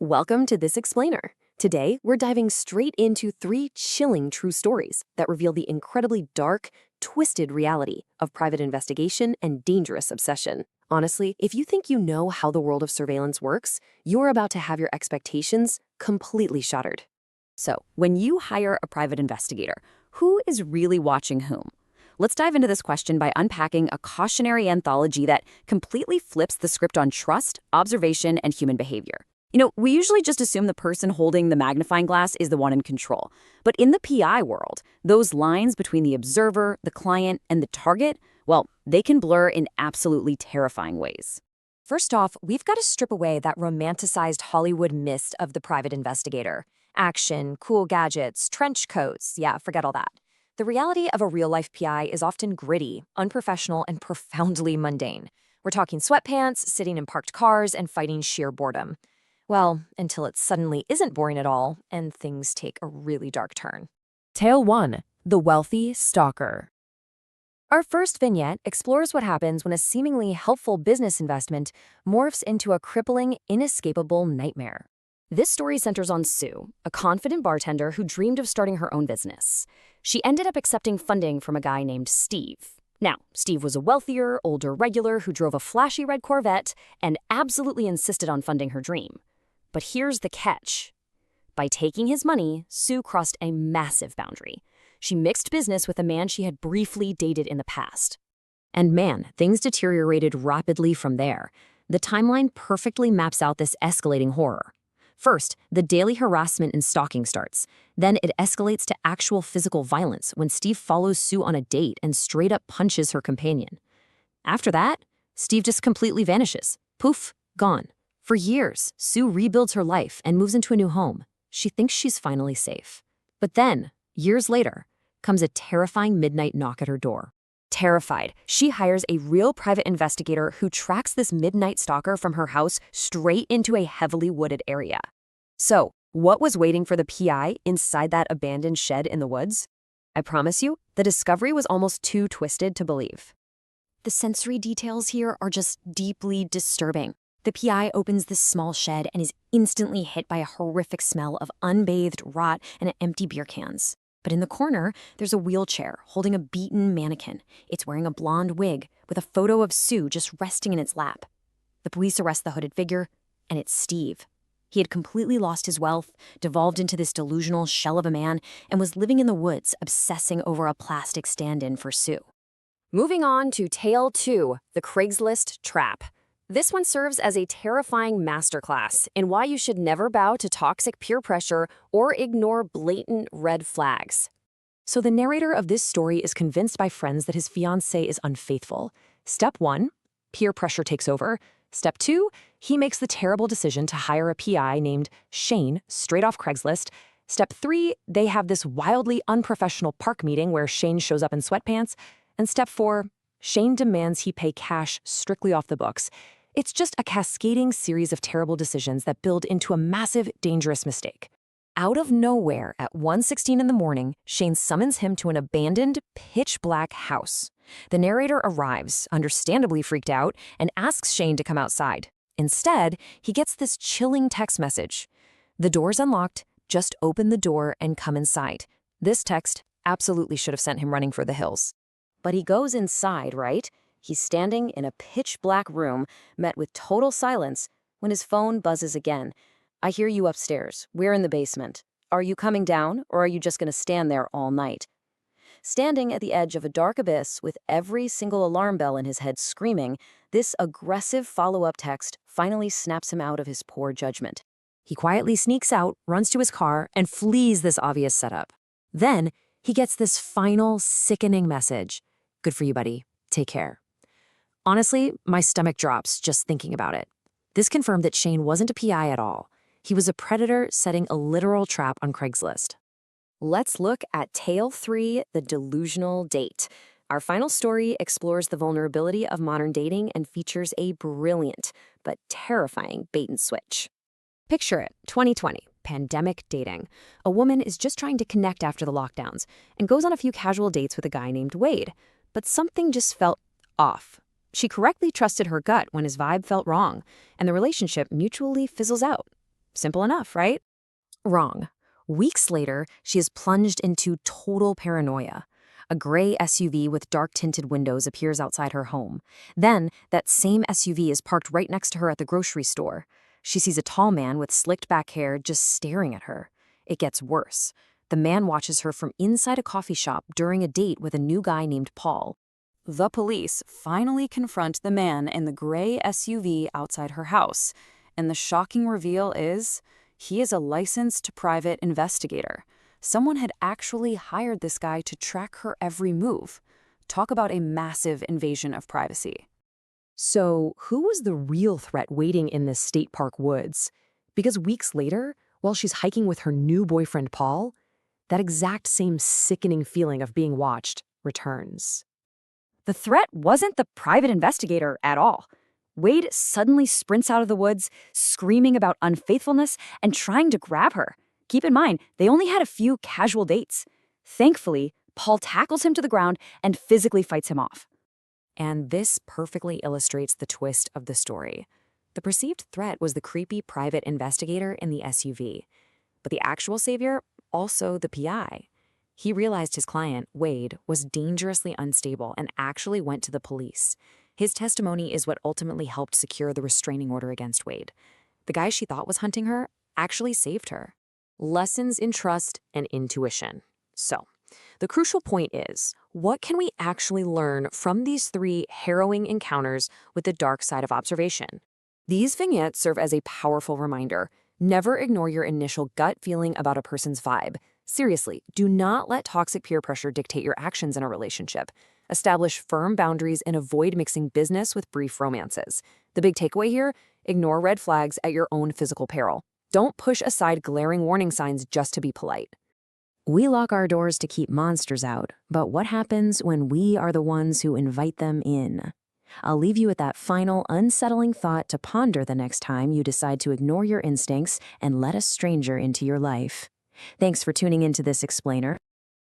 Welcome to This Explainer. Today, we're diving straight into 3 chilling true stories that reveal the incredibly dark, twisted reality of private investigation and dangerous obsession. Honestly, if you think you know how the world of surveillance works, you're about to have your expectations completely shattered. So, when you hire a private investigator, who is really watching whom? Let's dive into this question by unpacking a cautionary anthology that completely flips the script on trust, observation, and human behavior. We usually just assume the person holding the magnifying glass is the one in control. But in the PI world, those lines between the observer, the client, and the target, well, they can blur in absolutely terrifying ways. First off, we've got to strip away that romanticized Hollywood mist of the private investigator. Action, cool gadgets, trench coats, yeah, forget all that. The reality of a real-life PI is often gritty, unprofessional, and profoundly mundane. We're talking sweatpants, sitting in parked cars, and fighting sheer boredom. Well, until it suddenly isn't boring at all, and things take a really dark turn. Tale 1. The Wealthy Stalker. Our first vignette explores what happens when a seemingly helpful business investment morphs into a crippling, inescapable nightmare. This story centers on Sue, a confident bartender who dreamed of starting her own business. She ended up accepting funding from a guy named Steve. Now, Steve was a wealthier, older regular who drove a flashy red Corvette and absolutely insisted on funding her dream. But here's the catch. By taking his money, Sue crossed a massive boundary. She mixed business with a man she had briefly dated in the past. And man, things deteriorated rapidly from there. The timeline perfectly maps out this escalating horror. First, the daily harassment and stalking starts. Then it escalates to actual physical violence when Steve follows Sue on a date and straight up punches her companion. After that, Steve just completely vanishes. Poof, gone. For years, Sue rebuilds her life and moves into a new home. She thinks she's finally safe. But then, years later, comes a terrifying midnight knock at her door. Terrified, she hires a real private investigator who tracks this midnight stalker from her house straight into a heavily wooded area. So, what was waiting for the PI inside that abandoned shed in the woods? I promise you, the discovery was almost too twisted to believe. The sensory details here are just deeply disturbing. The PI opens this small shed and is instantly hit by a horrific smell of unbathed rot and empty beer cans. But in the corner, there's a wheelchair holding a beaten mannequin. It's wearing a blonde wig with a photo of Sue just resting in its lap. The police arrest the hooded figure, and it's Steve. He had completely lost his wealth, devolved into this delusional shell of a man, and was living in the woods, obsessing over a plastic stand-in for Sue. Moving on to Tale 2, the Craigslist Trap. This one serves as a terrifying masterclass in why you should never bow to toxic peer pressure or ignore blatant red flags. So the narrator of this story is convinced by friends that his fiancée is unfaithful. Step 1, peer pressure takes over. Step 2, he makes the terrible decision to hire a PI named Shane straight off Craigslist. Step 3, they have this wildly unprofessional park meeting where Shane shows up in sweatpants. And step 4, Shane demands he pay cash strictly off the books. It's just a cascading series of terrible decisions that build into a massive, dangerous mistake. Out of nowhere, at 1:16 in the morning, Shane summons him to an abandoned, pitch-black house. The narrator arrives, understandably freaked out, and asks Shane to come outside. Instead, he gets this chilling text message. "The door's unlocked, just open the door and come inside." This text absolutely should have sent him running for the hills. But he goes inside, right? He's standing in a pitch-black room, met with total silence, when his phone buzzes again. "I hear you upstairs. We're in the basement. Are you coming down, or are you just going to stand there all night?" Standing at the edge of a dark abyss with every single alarm bell in his head screaming, this aggressive follow-up text finally snaps him out of his poor judgment. He quietly sneaks out, runs to his car, and flees this obvious setup. Then, he gets this final, sickening message. "Good for you, buddy. Take care." Honestly, my stomach drops just thinking about it. This confirmed that Shane wasn't a PI at all. He was a predator setting a literal trap on Craigslist. Let's look at Tale 3, the Delusional Date. Our final story explores the vulnerability of modern dating and features a brilliant but terrifying bait and switch. Picture it, 2020, pandemic dating. A woman is just trying to connect after the lockdowns and goes on a few casual dates with a guy named Wade. But something just felt off. She correctly trusted her gut when his vibe felt wrong, and the relationship mutually fizzles out. Simple enough, right? Wrong. Weeks later, she is plunged into total paranoia. A gray SUV with dark-tinted windows appears outside her home. Then, that same SUV is parked right next to her at the grocery store. She sees a tall man with slicked-back hair just staring at her. It gets worse. The man watches her from inside a coffee shop during a date with a new guy named Paul. The police finally confront the man in the gray SUV outside her house, and the shocking reveal is he is a licensed private investigator. Someone had actually hired this guy to track her every move. Talk about a massive invasion of privacy. So, who was the real threat waiting in the state park woods? Because weeks later, while she's hiking with her new boyfriend Paul, that exact same sickening feeling of being watched returns. The threat wasn't the private investigator at all. Wade suddenly sprints out of the woods, screaming about unfaithfulness and trying to grab her. Keep in mind, they only had a few casual dates. Thankfully, Paul tackles him to the ground and physically fights him off. And this perfectly illustrates the twist of the story. The perceived threat was the creepy private investigator in the SUV. But the actual savior, also the PI. He realized his client, Wade, was dangerously unstable and actually went to the police. His testimony is what ultimately helped secure the restraining order against Wade. The guy she thought was hunting her actually saved her. Lessons in trust and intuition. So, the crucial point is, what can we actually learn from these 3 harrowing encounters with the dark side of observation? These vignettes serve as a powerful reminder. Never ignore your initial gut feeling about a person's vibe. Seriously, do not let toxic peer pressure dictate your actions in a relationship. Establish firm boundaries and avoid mixing business with brief romances. The big takeaway here, ignore red flags at your own physical peril. Don't push aside glaring warning signs just to be polite. We lock our doors to keep monsters out, but what happens when we are the ones who invite them in? I'll leave you with that final, unsettling thought to ponder the next time you decide to ignore your instincts and let a stranger into your life. Thanks for tuning into this explainer.